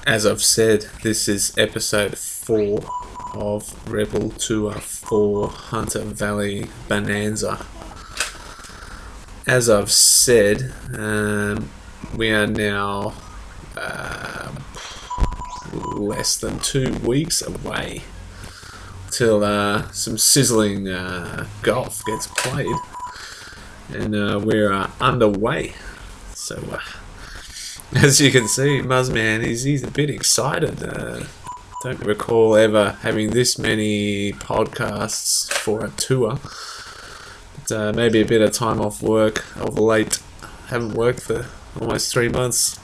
As I've said, this is episode 4 of Rebel Tour 4 Hunter Valley Bonanza. As I've said, we are now less than 2 weeks away till some sizzling golf gets played, and we're underway. So as you can see, Muzzman, he's a bit excited. Don't recall ever having this many podcasts for a tour. But maybe a bit of time off work of late. Haven't worked for almost 3 months.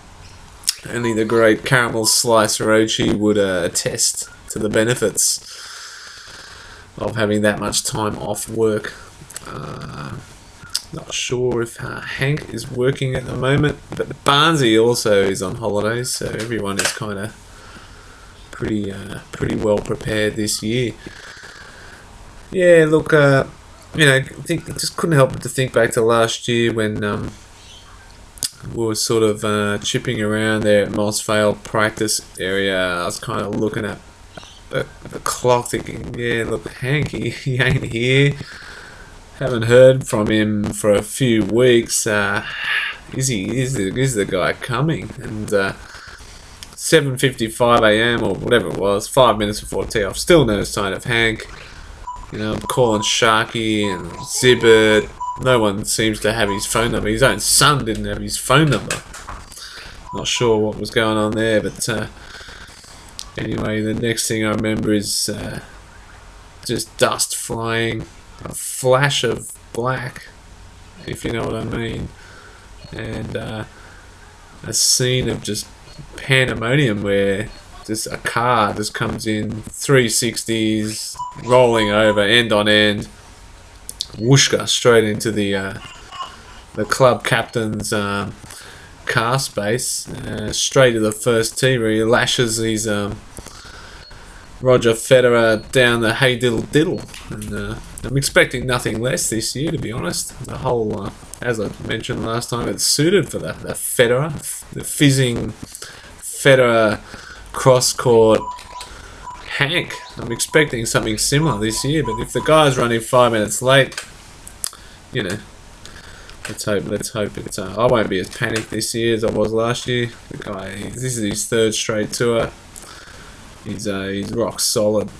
Only the great Caramel Slice Orochi would attest to the benefits of having that much time off work. Not sure if Hank is working at the moment, but Barnsey also is on holidays, so everyone is kind of pretty well prepared this year. Yeah, look, I just couldn't help but to think back to last year when we were sort of chipping around there at Moss Vale practice area. I was kind of looking at the clock, thinking, yeah, look, Hank, he ain't here. Haven't heard from him for a few weeks. Is the guy coming? And 7:55 a.m. or whatever it was, 5 minutes before tee-off, still no sign of Hank. I'm calling Sharky and Zibbert. No one seems to have his phone number. His own son didn't have his phone number. Not sure what was going on there, but anyway, the next thing I remember is just dust flying. A flash of black, if you know what I mean, and a scene of just pandemonium where just a car just comes in, 360s, rolling over, end on end, whooshka, straight into the club captain's car space, straight to the first tee where he lashes his Roger Federer down the hey diddle diddle, and I'm expecting nothing less this year, to be honest. The whole, as I mentioned last time, it's suited for the Federer, the fizzing Federer cross-court Hank. I'm expecting something similar this year, but if the guy's running 5 minutes late, let's hope it's. I won't be as panicked this year as I was last year. The guy, this is his 3rd straight tour. He's rock solid.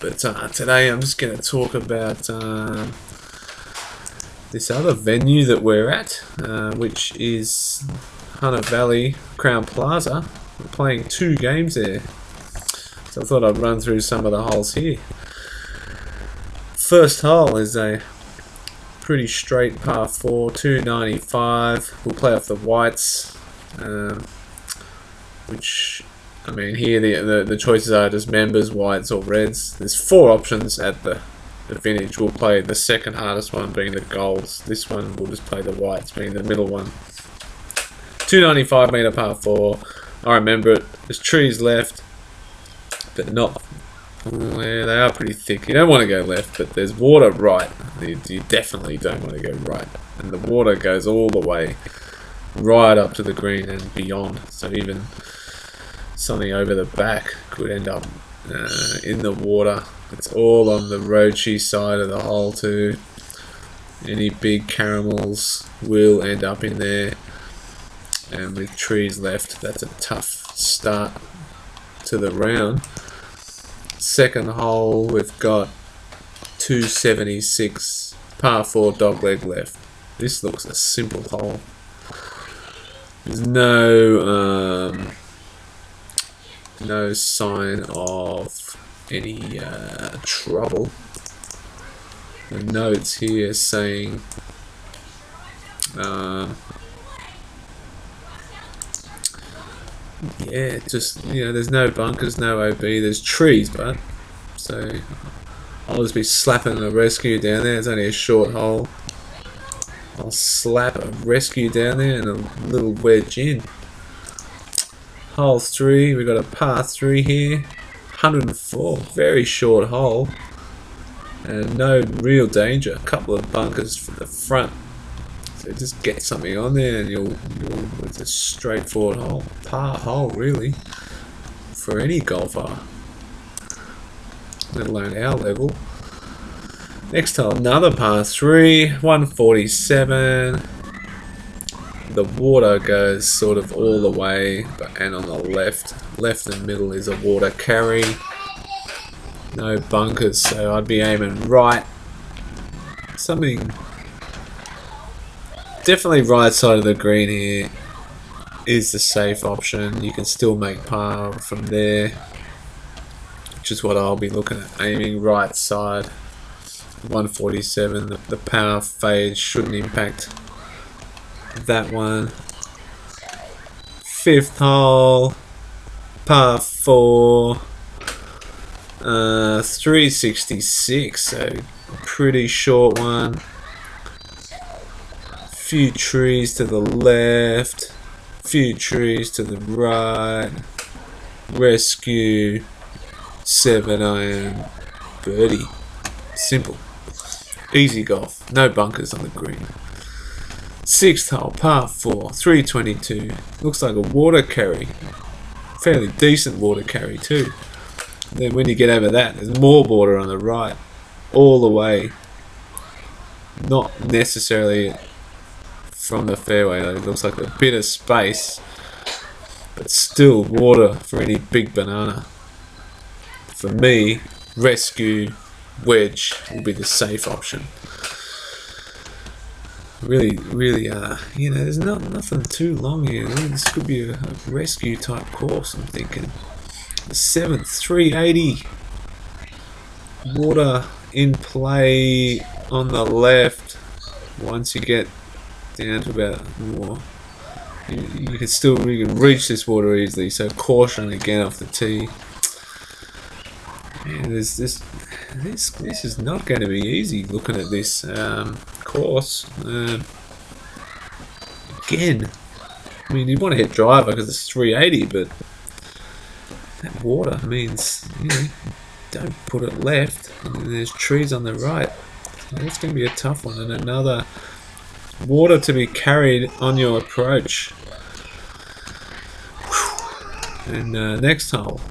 But today I'm just going to talk about this other venue that we're at, which is Hunter Valley Crown Plaza. We're playing 2 games there, so I thought I'd run through some of the holes here. First hole is a pretty straight par 4, 295. We'll play off the whites, which, I mean, here the choices are just members, whites or reds. There's 4 options at the vintage. We'll play the second hardest one being the golds. This one we'll just play the whites being the middle one. 295 metre par 4. I remember it. There's trees left, but not. Yeah, they are pretty thick. You don't want to go left, but there's water right. You definitely don't want to go right. And the water goes all the way right up to the green and beyond. So even something over the back could end up in the water. It's all on the roachy side of the hole too. Any big caramels will end up in there, and with trees left, that's a tough start to the round. Second hole, we've got 276 par 4 dogleg left. This looks a simple hole. There's no sign of any trouble. The notes here saying yeah, just, there's no bunkers, no OB, there's trees, but so I'll just be slapping a rescue down there. It's only a short hole. I'll slap a rescue down there and a little wedge in. Hole 3, we've got a par 3 here, 104, very short hole, and no real danger. A couple of bunkers for the front. So So just get something on there, and it's a straightforward hole, par hole really, for any golfer, let alone our level. Next hole, another par 3, 147. The water goes sort of all the way, and on the left and middle is a water carry. No bunkers, so I'd be aiming right. Something definitely right side of the green here is the safe option. You can still make par from there, which is what I'll be looking at, aiming right side. 147, the power fade shouldn't impact that one. 5th hole, par 4, 366, so pretty short one. Few trees to the left, few trees to the right. Rescue, 7-iron, birdie. Simple. Easy golf. No bunkers on the green. 6th hole, par 4, 322. Looks like a water carry. Fairly decent water carry too. Then when you get over that, there's more water on the right. All the way. Not necessarily from the fairway though. It looks like a bit of space. But still water for any big banana. For me, rescue, wedge will be the safe option. Really, you know, there's nothing too long here. This could be a rescue type course, I'm thinking. The 7th, 380. Water in play on the left. Once you get down to about more, you can reach this water easily. So caution again off the tee. Yeah, this is not going to be easy looking at this course. Again, I mean, you want to hit driver because it's 380, but that water means, you know, don't put it left. And there's trees on the right. So that's going to be a tough one, and another water to be carried on your approach. And next hole.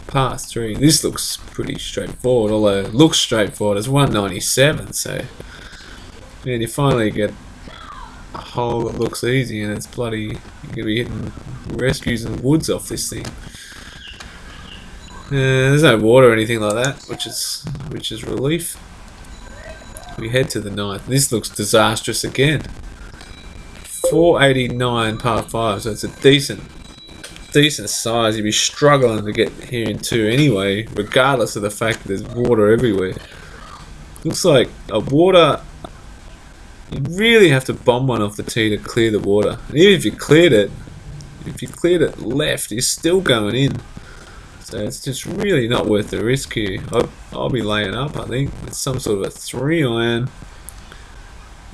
Par 3. This looks pretty straightforward, although it looks straightforward. It's 197, so man, you finally get a hole that looks easy, and it's bloody, you're gonna be hitting rescues and woods off this thing. There's no water or anything like that, which is relief. We head to the 9th. This looks disastrous again. 489 par 5, so it's a decent size. You'd be struggling to get here in 2 anyway, regardless of the fact that there's water everywhere. Looks like a water, you really have to bomb one off the tee to clear the water. And even if you cleared it left, you're still going in. So it's just really not worth the risk here. I'll be laying up, I think, with some sort of a 3-iron,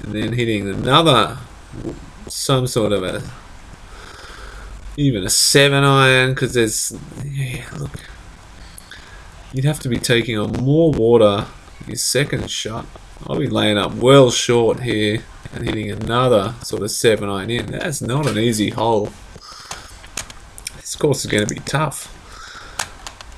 and then hitting another, some sort of a, even a 7-iron, because there's, yeah, look, you'd have to be taking on more water your second shot. I'll be laying up well short here and hitting another sort of 7-iron in. That's not an easy hole. This course is going to be tough.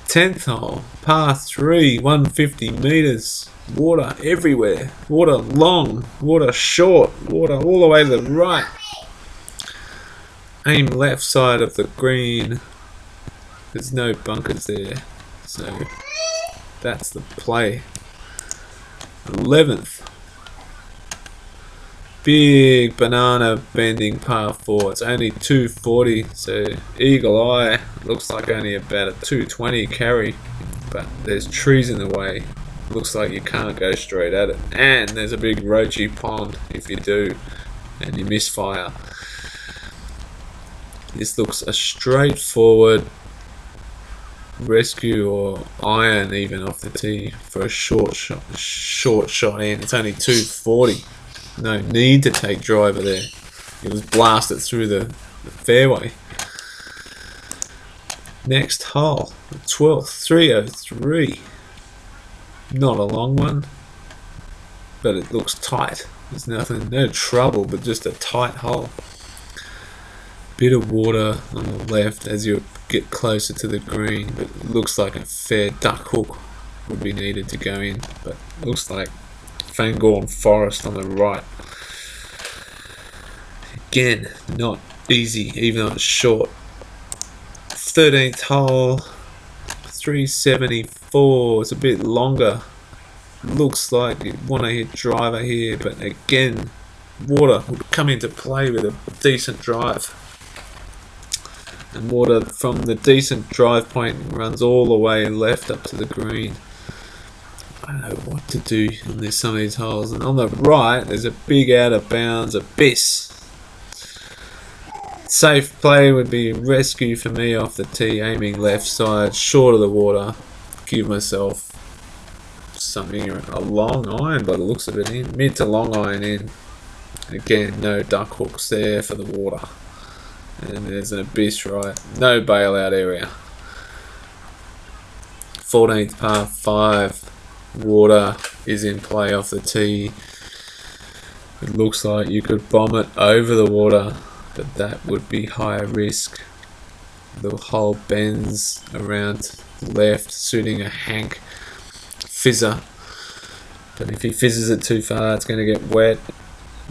10th hole, par 3, 150 meters. Water everywhere. Water long, water short, water all the way to the right. Aim left side of the green. There's no bunkers there, so that's the play. 11th, big banana bending par 4. It's only 240, so eagle eye looks like only about a 220 carry, but there's trees in the way. Looks like you can't go straight at it, and there's a big roachy pond if you do and you misfire. This looks a straightforward rescue or iron even off the tee for a short shot in. It's only 240. No need to take driver there. It was blasted through the fairway. Next hole, the 12th, 303. Not a long one, but it looks tight. There's nothing, no trouble, but just a tight hole. Bit of water on the left as you get closer to the green, but it looks like a fair duck hook would be needed to go in, but looks like Fangorn Forest on the right. Again, not easy, even though it's short. 13th hole, 374. It's a bit longer. Looks like you want to hit driver here, but again, water would come into play with a decent drive. And water from the decent drive point runs all the way left up to the green. I don't know what to do on some of these holes. And on the right, there's a big out of bounds abyss. Safe play would be rescue for me off the tee, aiming left side, short of the water. Give myself something, a long iron by the looks of it, in mid to long iron in. Again, no duck hooks there for the water. And there's an abyss right, no bailout area. 14th par 5. Water is in play off the tee. It looks like you could bomb it over the water, but that would be higher risk. The hole bends around left, suiting a Hank fizzer. But if he fizzes it too far, it's going to get wet.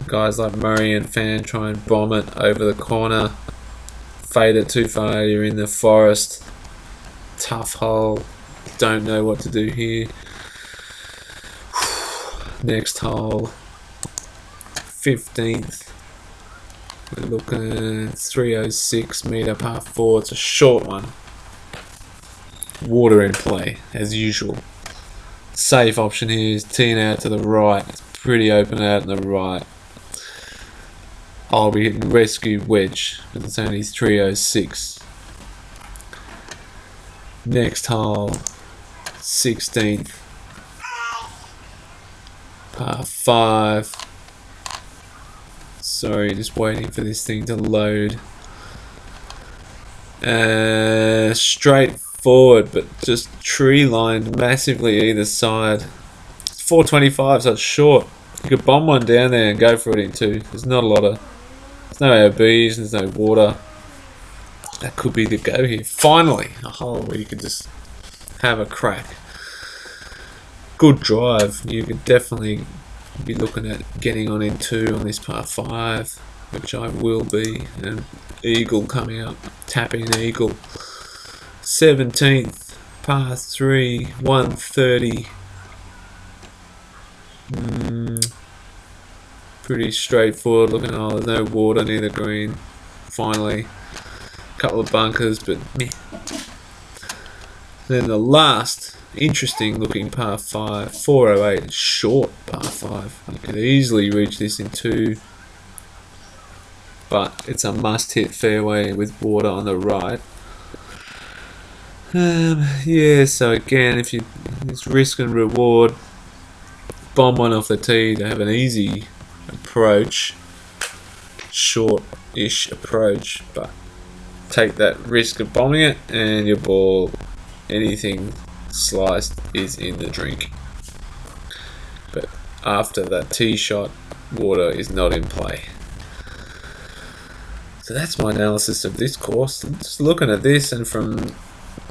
Guys like Murray and Fan try and bomb it over the corner. Fade it too far, you're in the forest. Tough hole. Don't know what to do here. Next hole, 15th. We're looking at 306 meter par 4. It's a short one. Water in play as usual. Safe option here is teeing out to the right. It's pretty open out on the right. I'll be hitting rescue wedge, but it's only 306. Next hole, 16th. Par 5. Sorry, just waiting for this thing to load. Straightforward, but just tree lined massively either side. It's 425, so it's short. You could bomb one down there and go for it in two. There's not a lot of, there's no AOBs, there's no water. That could be the go here. Finally, a hole where you could just have a crack. Good drive. You could definitely be looking at getting on in 2 on this par 5, which I will be. And eagle coming up, tapping eagle. 17th par 3, 130. Pretty straightforward looking. Oh, there's no water near the green. Finally, a couple of bunkers, but meh. Then the last interesting looking par 5, 408, short par 5. You could easily reach this in 2, but it's a must hit fairway with water on the right. Yeah, so again, if it's risk and reward, bomb one off the tee to have an easy approach, short-ish approach, but take that risk of bombing it and your ball, anything sliced, is in the drink. But after that tee shot, water is not in play. So that's my analysis of this course. Just looking at this, and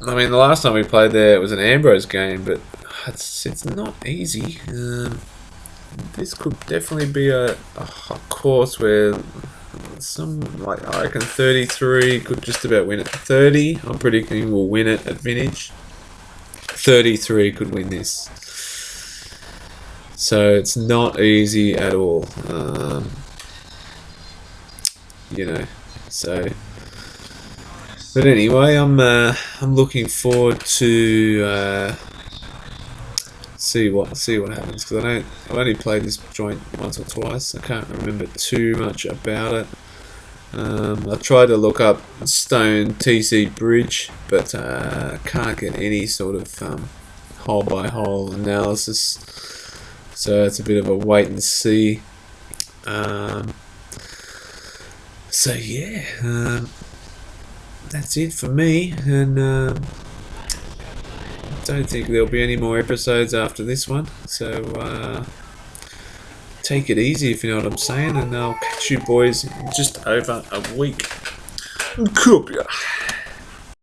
I mean, the last time we played there, it was an Ambrose game, but it's not easy. This could definitely be a course where I reckon 33 could just about win it. 30, I'm predicting will win it at Vintage. 33 could win this. So it's not easy at all. You know, so. But anyway, I'm looking forward to see what happens, because I've only played this joint once or twice. I can't remember too much about it. I tried to look up Stone TC Bridge, but can't get any sort of hole by hole analysis. So it's a bit of a wait and see. So yeah. That's it for me, and don't think there'll be any more episodes after this one, so take it easy, if you know what I'm saying, and I'll catch you boys in just over a week. Copia.